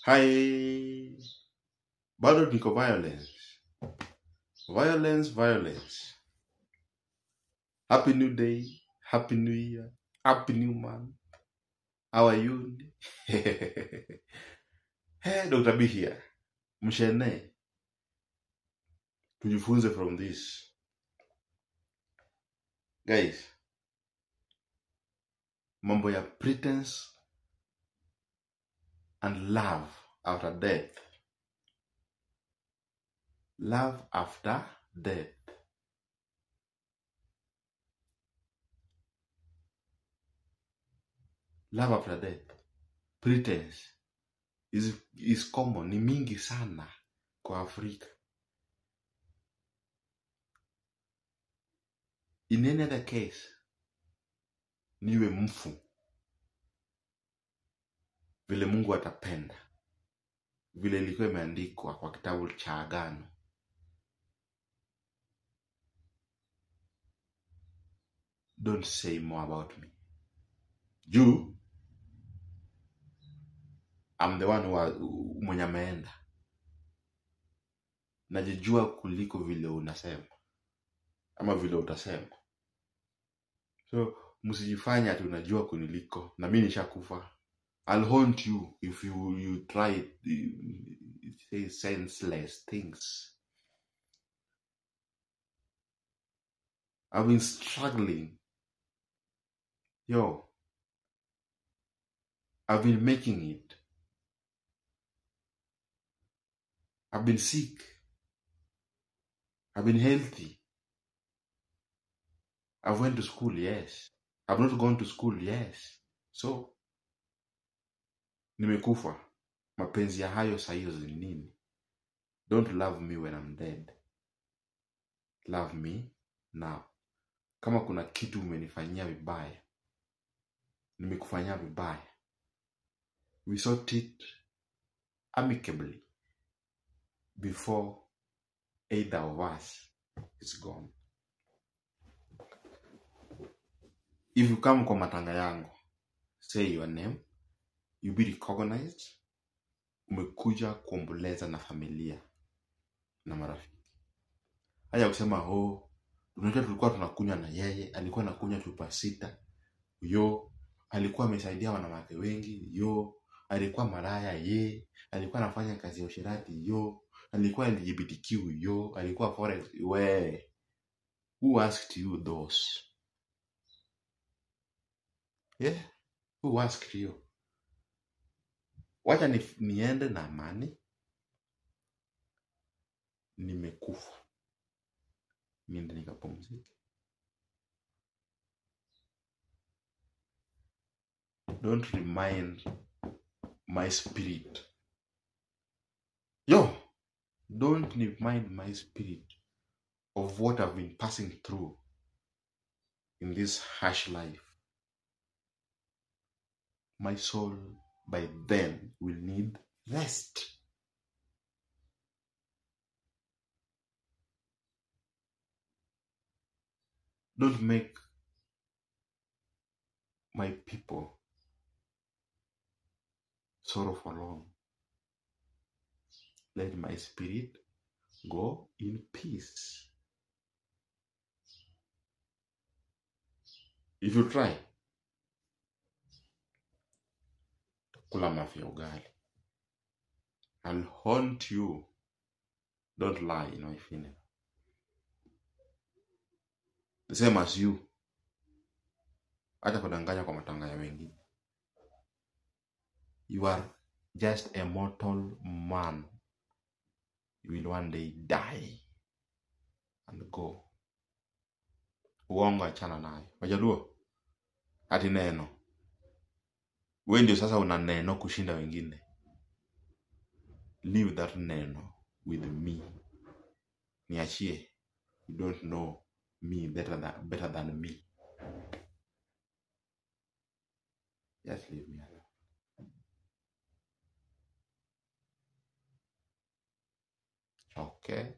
Hi, bado niko violence. Violence. Happy new day, happy new year, happy new month. How are you? Hey, Dr. B here. Mshene, tujifunze from this. Guys, mambo ya pretense and love after death. Love after death. Love after death. Pretense is common, ni mingi sana kwa Afrika. In any other case, niwe mfu vile Mungu atapenda, vile ilikuwa imeandikwa kwa kitabu cha Agano. Don't say more about me. You, I'm the one mwenye ameenda. Najijua kuliko vile unasema ama vile utasema. So msijifanye ati unajua kuniliko, na mimi nishakufa. I'll haunt you if you try say senseless things. I've been struggling. I've been making it. I've been sick. I've been healthy. I've went to school, yes. I've not gone to school, yes. So, nimekufa. Mapenzi ya hayo sahiyo ni nini? Don't love me when I'm dead. Love me now. Kama kuna kitu umenifanyia vibaya, nimekufanyia vibaya, we sort it amicably before either of us is gone. If you come kwa matanga yangu, say your name, you be recognized. Umekuja kuomboleza na familia na marafiki. Haya kusema unajua tulikuwa tunakunywa na yeye, alikuwa anakunywa chupa 6. Alikuwa amesaidia wanawake wengi. Alikuwa maraya. Alikuwa anafanya kazi ya usherati. Alikuwa LGBTQ. Alikuwa forex. Who asked you those? Who asked you? Wacha niende na amani. Nimekufa. Niende nikapumzike. Don't remind my spirit. Don't remind my spirit of what I've been passing through in this harsh life. My soul by then will need rest. Don't make my people sorrow for long. Let my spirit go in peace. If you try, kula mafia ugali. I'll haunt you. Don't lie in my funeral. The same as you. Acha kudanganya kwa matanga ya wengine. You are just a mortal man. You will one day die and go. Uongo achana nayo. Wajaluo, ati neno. Wewe ndio sasa una neno kushinda wengine. Leave that neno with me. Niachie. You don't know me better than me. Just leave me alone. Okay.